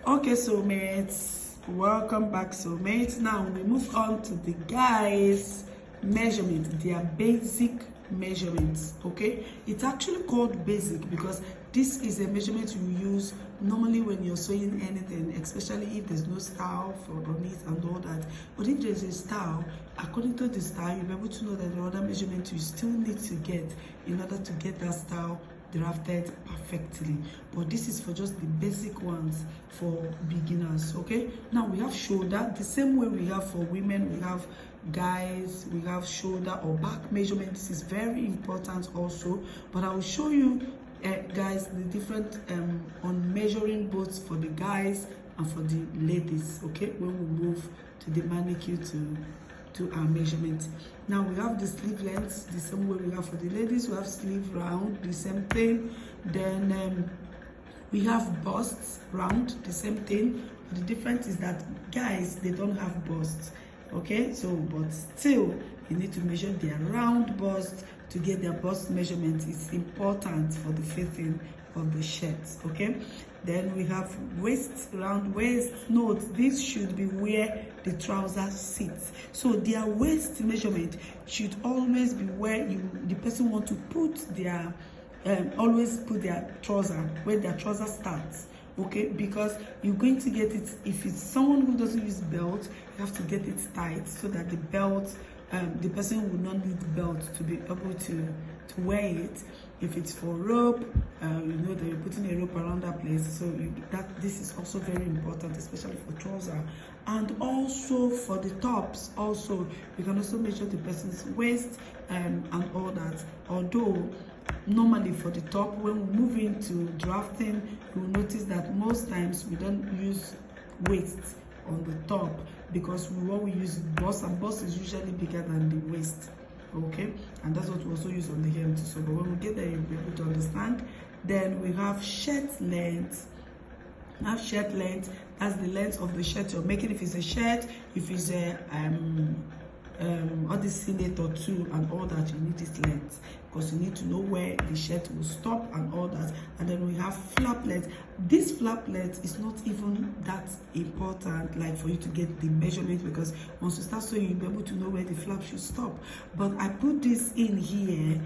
Okay, soulmates, welcome back, soulmates. Now we move on to the guys measurement, their basic measurements. Okay, it's actually called basic because this is a measurement you use normally when you're sewing anything, especially if there's no style for on it and all that. But if there's a style, according to the style, you'll be able to know that the other measurement you still need to get in order to get that style drafted perfectly. But this is for just the basic ones for beginners. Okay, now we have shoulder the same way we have for women. We have guys, we have shoulder or back measurement. This is very important also, but I will show you guys the different on measuring both for the guys and for the ladies. Okay, when we move to the manicure to our measurement. Now we have the sleeve length the same way we have for the ladies. We have sleeve round, the same thing. Then we have busts round, the same thing. But the difference is that guys, they don't have busts. Okay, so but still you need to measure their round bust to get their bust measurement. It's important for the fitting of the shirts. Okay, then we have waist, round waist. Note, this should be where the trouser sits, so their waist measurement should always be where the person want to put their always put their trouser where their trouser starts. Okay, because you're going to get it, if it's someone who doesn't use belt, you have to get it tight so that the belt the person will not need the belt to be able to wear it. If it's for rope, you know that you're putting a rope around that place, so this is also very important, especially for trouser. And also for the tops, also you can also measure the person's waist and all that. Although normally for the top, when we move into drafting, you will notice that most times we don't use waist on the top because what we use is bust, and bust is usually bigger than the waist. Okay, and that's what we also use on the hem too. So but when we get there, you'll be able to understand. Then we have shirt length. Shirt length, that's the length of the shirt you're making. If it's a shirt, if it's a all the senator too and all that, you need this length because you need to know where the shirt will stop and all that. And then we have flap length. This flap length is not even that important like for you to get the measurement, because once you start sewing, you'll be able to know where the flap should stop. But I put this in here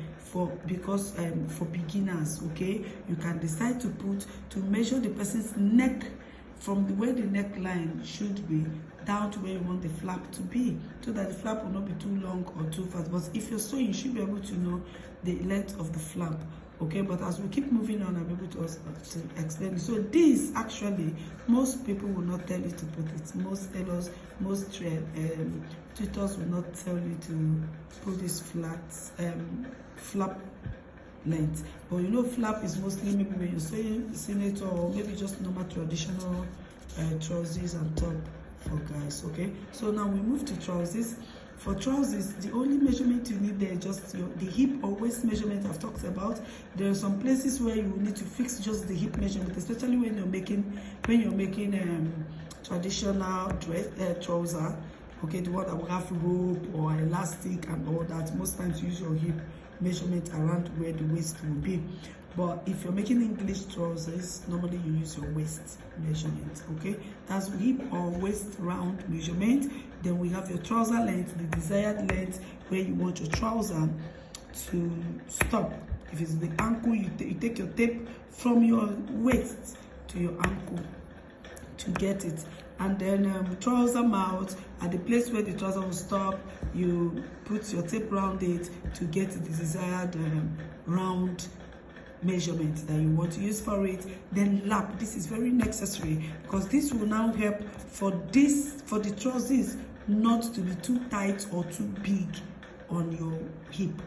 because for beginners. Okay, you can decide to measure the person's neck from where the neckline should be down to where you want the flap to be, so that the flap will not be too long or too fast. But if you're sewing, you should be able to know the length of the flap. Okay, but as we keep moving on, I'll be able to explain it. So this actually, most people will not tell you to put it. Most tailors, most tutors will not tell you to put this flap length. But you know, flap is mostly maybe when you're sewing senator or maybe just normal traditional trousers and top for guys. Okay, so now we move to trousers. For trousers, the only measurement you need there is just the hip or waist measurement I've talked about. There are some places where you need to fix just the hip measurement, especially when you're making traditional dress trouser. Okay, the one that will have rope or elastic and all that. Most times you use your hip measurement around where the waist will be. But if you're making English trousers, normally you use your waist measurement. Okay, that's hip or waist round measurement. Then we have your trouser length, the desired length where you want your trouser to stop. If it's the ankle, you take your tape from your waist to your ankle to get it. And then trouser mouth, at the place where the trouser will stop, you put your tape around it to get the desired round measurement that you want to use for it. Then lap, this is very necessary because this will now help for the trousers not to be too tight or too big on your hip.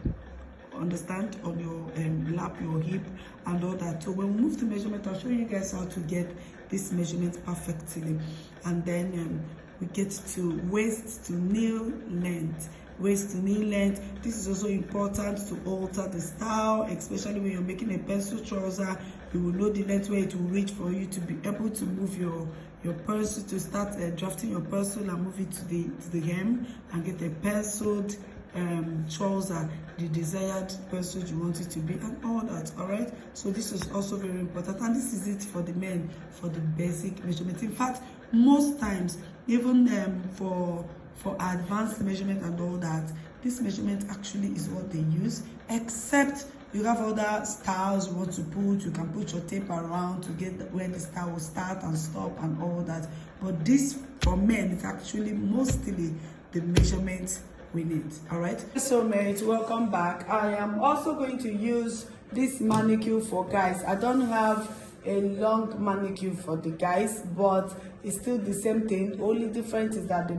Understand? On your lap, your hip and all that. So when we move to measurement, I'll show you guys how to get this measurement perfectly. And then we get to waist to knee length. Waist to knee length, this is also important to alter the style, especially when you're making a pencil trouser. You will know the length where it will reach for you to be able to move your pencil, to start drafting your pencil and move it to the hem and get a penciled trouser the desired person you want it to be, and all that. All right, so this is also very important, and this is it for the men, for the basic measurement. In fact, most times, even for advanced measurement and all that, this measurement actually is what they use, except you have other styles you want to put. You can put your tape around to get where the style will start and stop and all that. But this, for men, it's actually mostly the measurement we need. All right, so mates, welcome back. I am also going to use this manicure for guys. I don't have a long manicure for the guys, but it's still the same thing. Only difference is that the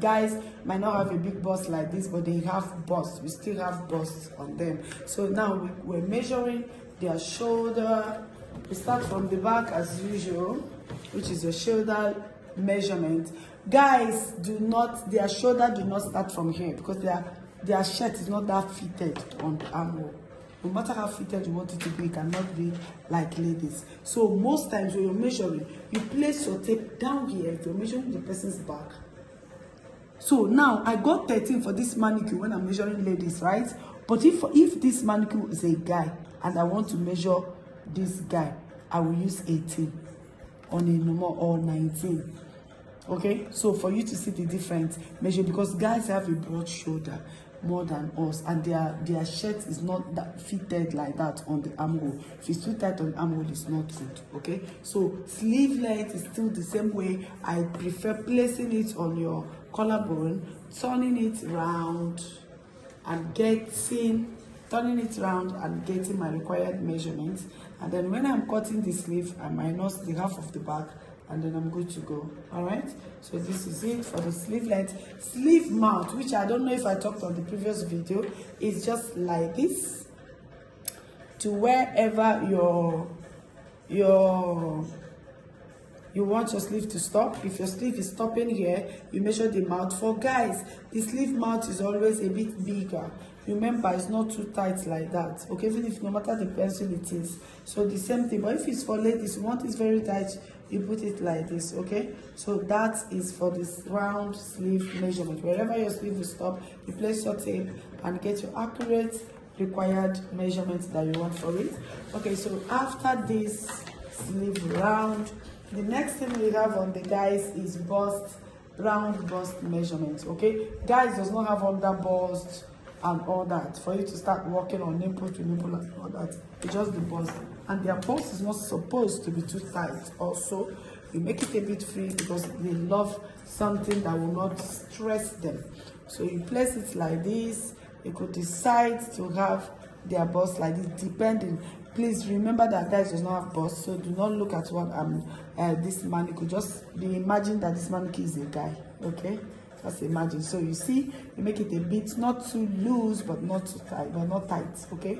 guys might not have a big bust like this, but they have bust. We still have busts on them. So now we're measuring their shoulder. We start from the back as usual, which is your shoulder measurement. Guys, their shoulder do not start from here, because their shirt is not that fitted on the armhole. No matter how fitted you want it to be, it cannot be like ladies. So most times when you're measuring, you place your tape down here if you're measuring the person's back. So now I got 13 for this manicure when I'm measuring ladies, right? But if this manicure is a guy and I want to measure this guy, I will use 18 on a normal, or 19. Okay, so for you to see the difference, measure, because guys have a broad shoulder more than us, and their shirt is not that fitted like that on the armhole. If it's too tight on the armhole, it's not good. Okay, so sleeve length is still the same way. I prefer placing it on your collarbone, turning it round and getting my required measurements. And then when I'm cutting the sleeve, I minus the half of the back, and then I'm good to go. All right, so this is it for the sleeve length. Sleeve mount, which I don't know if I talked on the previous video, is just like this, to wherever you want your sleeve to stop. If your sleeve is stopping here, you measure the mount. For guys, the sleeve mount is always a bit bigger. Remember, it's not too tight like that. Okay, even if no matter the pencil it is. So the same thing. But if it's for ladies, you want it very tight, you put it like this. Okay, so that is for this round sleeve measurement. Wherever your sleeve will stop, you place your tape and get your accurate required measurements that you want for it. Okay, so after this sleeve round, the next thing we have on the guys is bust, round bust measurements. Okay, guys does not have under bust and all that for you to start working on nipple to nipple and all that. It's just the bust, and their bust is not supposed to be too tight. Also, you make it a bit free because they love something that will not stress them. So you place it like this. You could decide to have their bust like this, depending. Please remember that guys does not have bust, so do not look at what this mannequin. Just be imagine that this mannequin is a guy. Okay, just imagine. So you see, you make it a bit not too loose but not too tight, but not tight. Okay,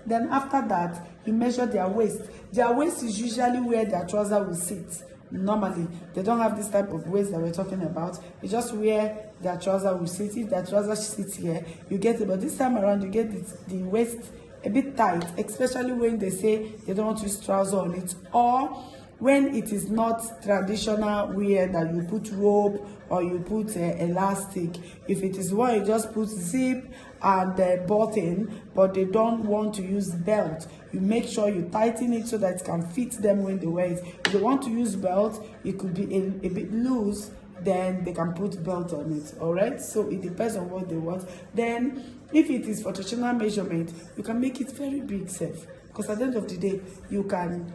then after that you measure their waist. Their waist is usually where their trouser will sit. Normally they don't have this type of waist that we're talking about. It's just where their trouser will sit. If their trouser sits here, you get it, but this time around you get the waist a bit tight, especially when they say they don't want to use trouser on it, or when it is not traditional wear that you put rope or you put elastic. If it is one you just put zip and button, but they don't want to use belt, you make sure you tighten it so that it can fit them when they wear it. If they want to use belt, it could be a bit loose, then they can put belt on it. All right, so it depends on what they want. Then if it is for traditional measurement, you can make it very big safe, because at the end of the day you can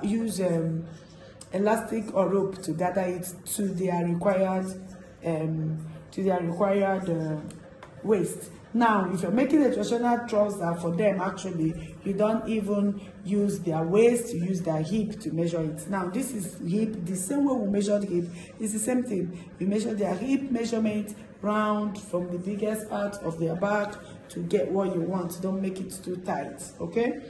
use elastic or rope to gather it to their required waist. Now if you're making a traditional trouser for them, actually you don't even use their waist, you use their hip to measure it. Now this is hip, the same way we measure the hip, it's the same thing. You measure their hip measurement round from the biggest part of their back to get what you want. Don't make it too tight. Okay,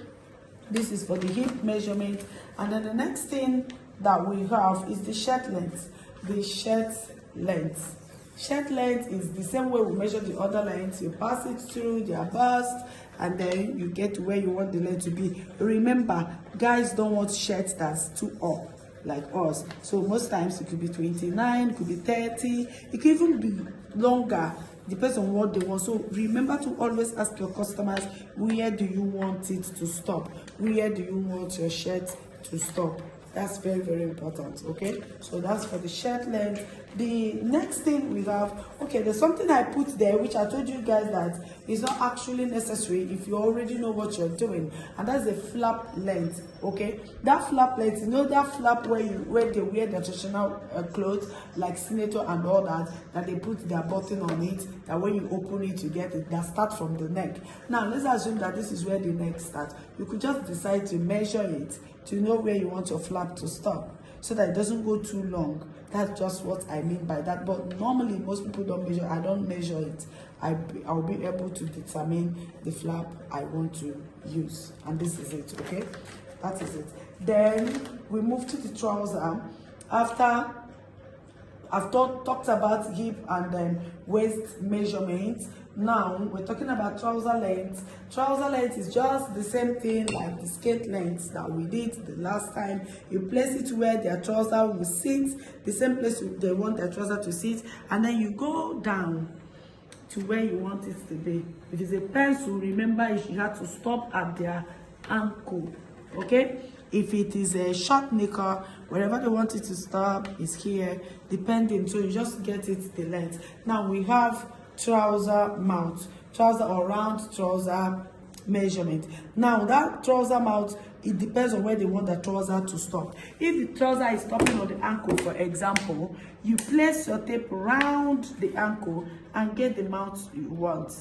this is for the hip measurement. And then the next thing that we have is the shirt length. The shirt length. Shirt length is the same way we measure the other lengths. You pass it through their bust, and then you get to where you want the length to be. Remember, guys don't want shirts that's too up like us. So most times it could be 29, it could be 30, it could even be longer depends on what they want. So remember to always ask your customers, where do you want it to stop? Where do you want your shirt to stop? That's very, very important. Okay, so that's for the shirt length. The next thing we have, okay, there's something I put there which I told you guys that is not actually necessary if you already know what you're doing, and that's the flap length. Okay, that flap length, you know, that flap where they wear the traditional clothes like senator and all that they put their button on it, that when you open it you get it, that start from the neck. Now let's assume that this is where the neck starts. You could just decide to measure it to know where you want your flap to stop, so that it doesn't go too long. That's just what I mean by that. But normally most people don't measure. I don't measure it. I'll be able to determine the flap I want to use, and this is it. Okay, that is it. Then we move to the trouser. After I've talked about hip and then waist measurements. Now we're talking about trouser length. Trouser length is just the same thing like the skirt length that we did the last time. You place it where their trouser will sit, the same place they want their trouser to sit, and then you go down to where you want it to be. If it's a pencil, remember you have to stop at their ankle. Okay, if it is a short knicker, wherever they want it to stop is here, depending. So you just get it the length. Now we have trouser mouth, trouser or round trouser measurement. Now that trouser mouth, it depends on where they want the trouser to stop. If the trouser is stopping on the ankle, for example, you place your tape around the ankle and get the mouth you want.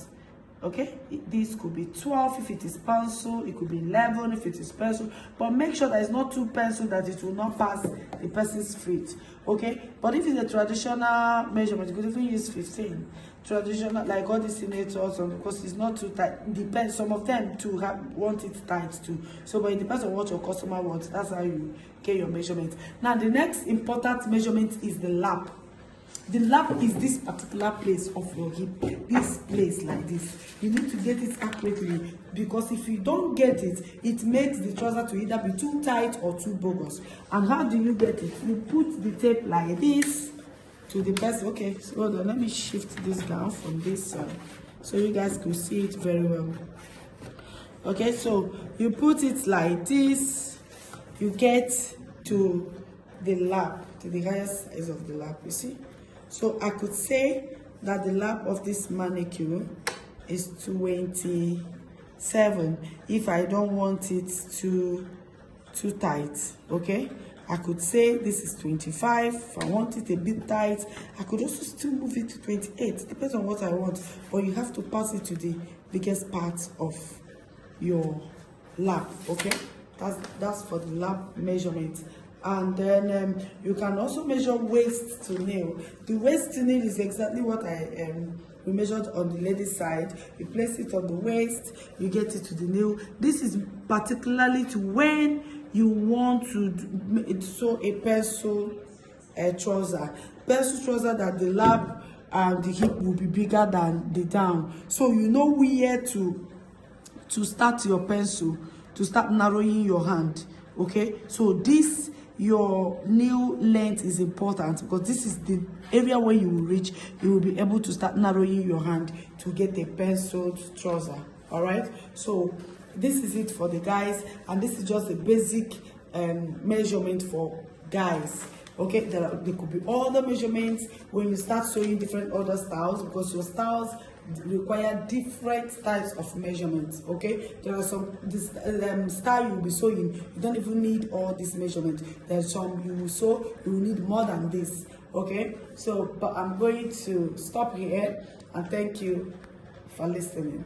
Okay, this could be 12 if it is pencil, it could be 11 if it is pencil, but make sure that it's not too pencil that it will not pass the person's feet. Okay, but if it's a traditional measurement, you could even use 15. Traditional, like all the senators, because it's not too tight. Depends, some of them too want it tight too. So, but it depends on what your customer wants. That's how you get your measurement. Now, the next important measurement is the lap. The lap is this particular place of your hip, this place like this. You need to get it accurately, because if you don't get it, it makes the trouser to either be too tight or too bogus. And how do you get it? You put the tape like this to the person. Okay, so hold on, let me shift this down from this side so you guys could see it very well. Okay, so you put it like this, you get to the lap, to the highest size of the lap, you see. So I could say that the lap of this manicure is 27 if I don't want it too tight. Okay, I could say this is 25 if I want it a bit tight. I could also still move it to 28, depends on what I want, but you have to pass it to the biggest part of your lap. Okay, that's for the lap measurement. And then you can also measure waist to nail. The waist to nail is exactly what we measured on the lady's side. You place it on the waist, you get it to the nail. This is particularly to when you want to sew a pencil trouser. Pencil trouser that the lap and the hip will be bigger than the down. So you know where to start your pencil, to start narrowing your hand. Okay, so this, your nail length is important, because this is the area where you will reach. You will be able to start narrowing your hand to get a penciled trouser. All right, so this is it for the guys, and this is just the basic measurement for guys. Okay, there could be other measurements when you start sewing different other styles, because your styles require different types of measurements. Okay, there are some style you will be sewing, you don't even need all this measurement. There's some you will sew, you will need more than this. Okay, so but I'm going to stop here, and thank you for listening.